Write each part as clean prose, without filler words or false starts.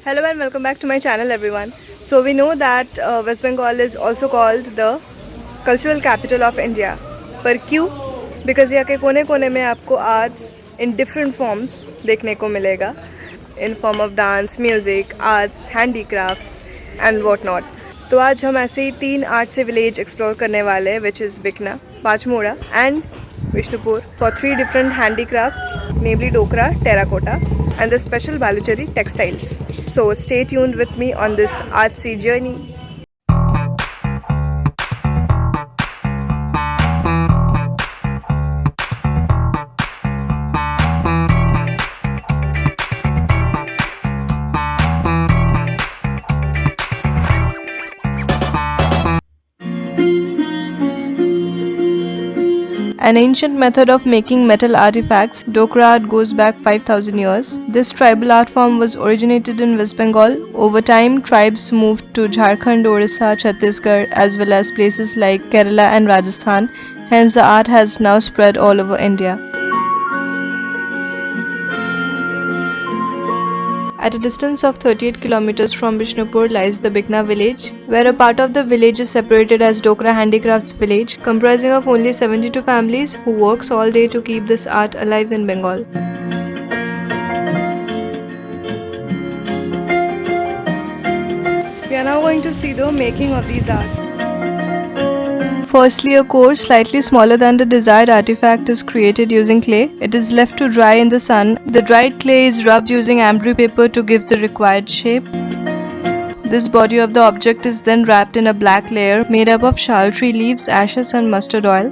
Hello and welcome back to my channel everyone. So we know that West Bengal is also called the cultural capital of India. पर क्यों? Because यहाँ के कोने कोने में आपको arts in different forms देखने को मिलेगा. In form of dance, music, arts, handicrafts and what not. तो आज हम ऐसे ही 3 आर्ट से विलेज एक्सप्लोर करने वाले हैं which is Bikna, Pachmora and Vishnupur for 3 different handicrafts namely Dokra, Terracotta and the special Baluchari textiles. So stay tuned with me on this artsy journey. An ancient method of making metal artifacts, Dokra art goes back 5000 years. This tribal art form was originated in West Bengal. Over time, tribes moved to Jharkhand, Orissa, Chhattisgarh as well as places like Kerala and Rajasthan. Hence, the art has now spread all over India. At a distance of 38 kilometers from Vishnupur lies the Bikna village, where a part of the village is separated as Dokra Handicrafts village, comprising of only 72 families who works all day to keep this art alive in Bengal. We are now going to see the making of these arts. Firstly, a core slightly smaller than the desired artifact is created using clay. It is left to dry in the sun. The dried clay is rubbed using ambry paper to give the required shape. This body of the object is then wrapped in a black layer made up of shal tree leaves, ashes and mustard oil.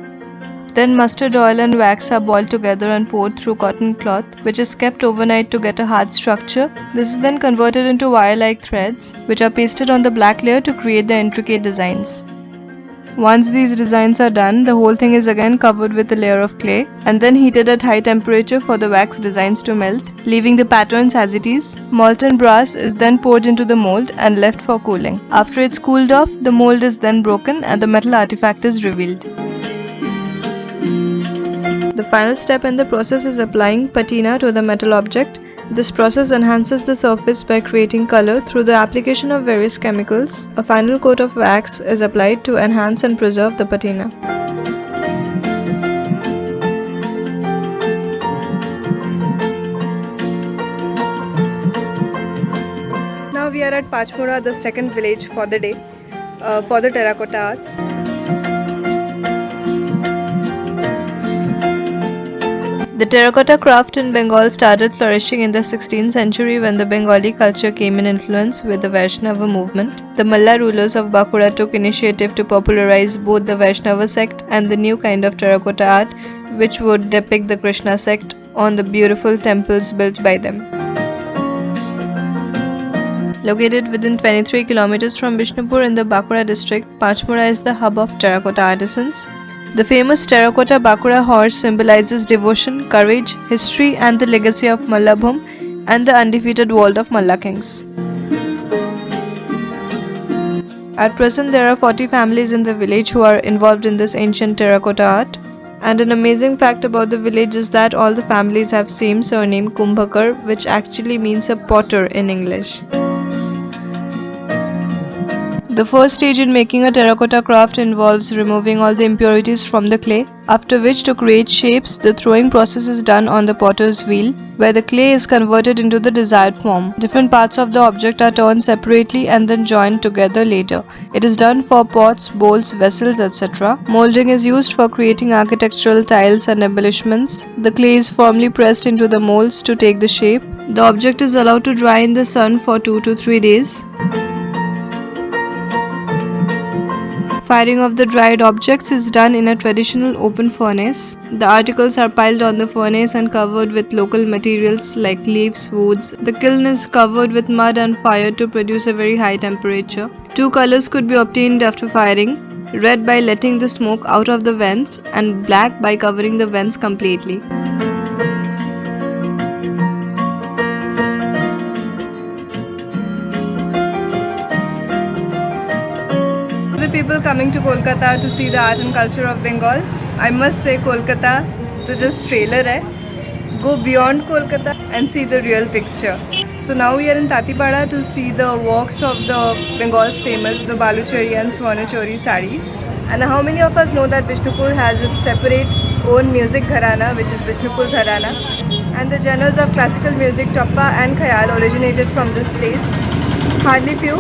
Then mustard oil and wax are boiled together and poured through cotton cloth, which is kept overnight to get a hard structure. This is then converted into wire-like threads, which are pasted on the black layer to create the intricate designs. Once these designs are done, the whole thing is again covered with a layer of clay and then heated at high temperature for the wax designs to melt, leaving the patterns as it is. Molten brass is then poured into the mold and left for cooling. After it's cooled off, the mold is then broken and the metal artifact is revealed. The final step in the process is applying patina to the metal object. This process enhances the surface by creating color through the application of various chemicals. A final coat of wax is applied to enhance and preserve the patina. Now we are at Pachmora, the second village for the day, for the terracotta arts. The terracotta craft in Bengal started flourishing in the 16th century when the Bengali culture came in influence with the Vaishnava movement. The Malla rulers of Bankura took initiative to popularize both the Vaishnava sect and the new kind of terracotta art, which would depict the Krishna sect on the beautiful temples built by them. Located within 23 kilometers from Vishnupur in the Bankura district, Pachmora is the hub of terracotta artisans. The famous terracotta Bankura horse symbolizes devotion, courage, history and the legacy of Mallabhum and the undefeated world of Malla kings. At present, there are 40 families in the village who are involved in this ancient terracotta art. And an amazing fact about the village is that all the families have same surname Kumbhakar, which actually means a potter in English. The first stage in making a terracotta craft involves removing all the impurities from the clay, after which to create shapes, the throwing process is done on the potter's wheel, where the clay is converted into the desired form. Different parts of the object are turned separately and then joined together later. It is done for pots, bowls, vessels, etc. Molding is used for creating architectural tiles and embellishments. The clay is firmly pressed into the molds to take the shape. The object is allowed to dry in the sun for 2 to 3 days. Firing of the dried objects is done in a traditional open furnace. The articles are piled on the furnace and covered with local materials like leaves, woods. The kiln is covered with mud and fired to produce a very high temperature. 2 colors could be obtained after firing: red by letting the smoke out of the vents and black by covering the vents completely. People coming to Kolkata to see the art and culture of Bengal. I must say Kolkata तो just trailer है. Go beyond Kolkata and see the real picture. So now we are in Tatipada to see the works of the Bengal's famous the Baluchari and Swarnachari sari. And how many of us know that Bishnupur has its separate own music gharana, which is Bishnupur Gharana, and the genres of classical music Tappa and Khayal originated from this place? Hardly few.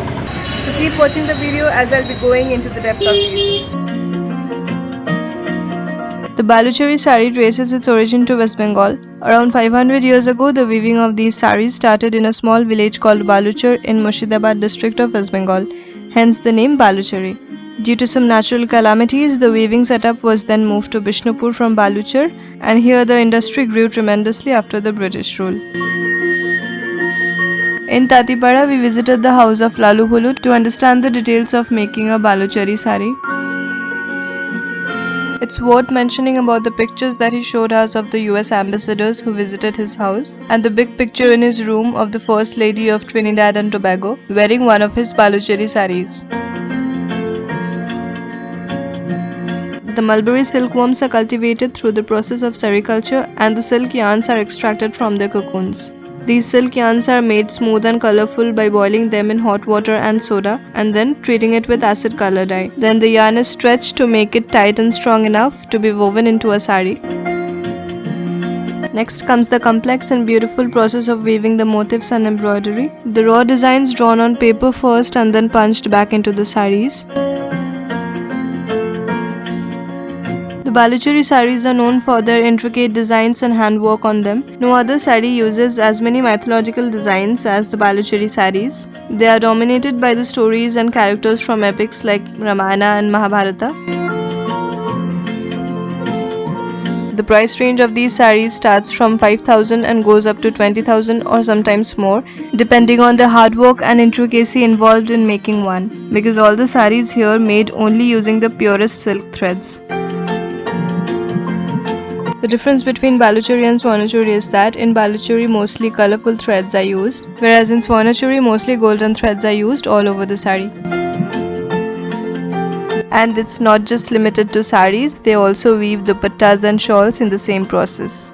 So keep watching the video as I'll be going into the depth of these. The Baluchari sari traces its origin to West Bengal. Around 500 years ago, the weaving of these saris started in a small village called Baluchar in Murshidabad district of West Bengal, hence the name Baluchari. Due to some natural calamities, the weaving setup was then moved to Bishnupur from Baluchar, and here the industry grew tremendously after the British rule. In Tatipada, we visited the house of Lalu Hulu to understand the details of making a Baluchari sari. It's worth mentioning about the pictures that he showed us of the US ambassadors who visited his house, and the big picture in his room of the First Lady of Trinidad and Tobago wearing one of his Baluchari saris. The mulberry silkworms are cultivated through the process of sericulture, and the silk yarns are extracted from their cocoons. These silk yarns are made smooth and colorful by boiling them in hot water and soda and then treating it with acid color dye. Then the yarn is stretched to make it tight and strong enough to be woven into a sari. Next comes the complex and beautiful process of weaving the motifs and embroidery. The raw designs drawn on paper first and then punched back into the saris. The Baluchari saris are known for their intricate designs and handwork on them. No other sari uses as many mythological designs as the Baluchari saris. They are dominated by the stories and characters from epics like Ramayana and Mahabharata. The price range of these saris starts from 5,000 and goes up to 20,000 or sometimes more, depending on the hard work and intricacy involved in making one, because all the saris here made only using the purest silk threads. The difference between Baluchari and Swarnachari is that in Baluchari mostly colorful threads are used, whereas in Swarnachari mostly golden threads are used all over the sari. And it's not just limited to saris, they also weave dupattas and shawls in the same process.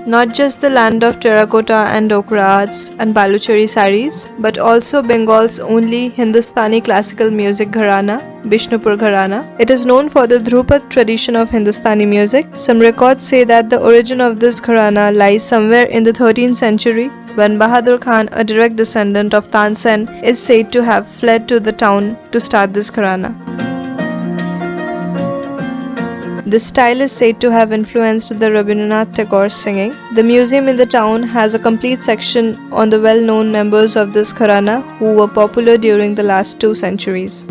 Not just the land of terracotta and ochre arts and Baluchari saris, but also Bengal's only Hindustani classical music gharana, Bishnupur Gharana. It is known for the Dhrupad tradition of Hindustani music. Some records say that the origin of this gharana lies somewhere in the 13th century, when Bahadur Khan, a direct descendant of Tansen, is said to have fled to the town to start this gharana. This style is said to have influenced the Rabindranath Tagore's singing. The museum in the town has a complete section on the well-known members of this gharana who were popular during the last 2 centuries.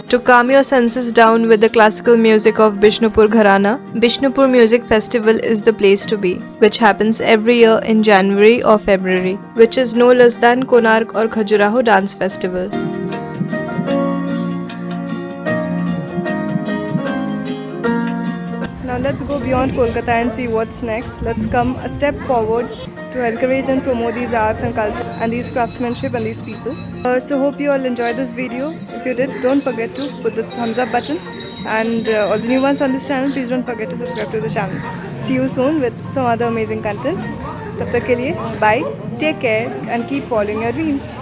To calm your senses down with the classical music of Bishnupur Gharana, Bishnupur Music Festival is the place to be, which happens every year in January or February, which is no less than Konark or Khajuraho Dance Festival. Now let's go beyond Kolkata and see what's next. Let's come a step forward to encourage and promote these arts and culture and these craftsmanship and these people. So hope you all enjoyed this video. If you did, don't forget to put the thumbs up button, and all the new ones on this channel, please don't forget to subscribe to the channel. See you soon with some other amazing content. Tab tak ke liye, bye, take care and keep following your dreams.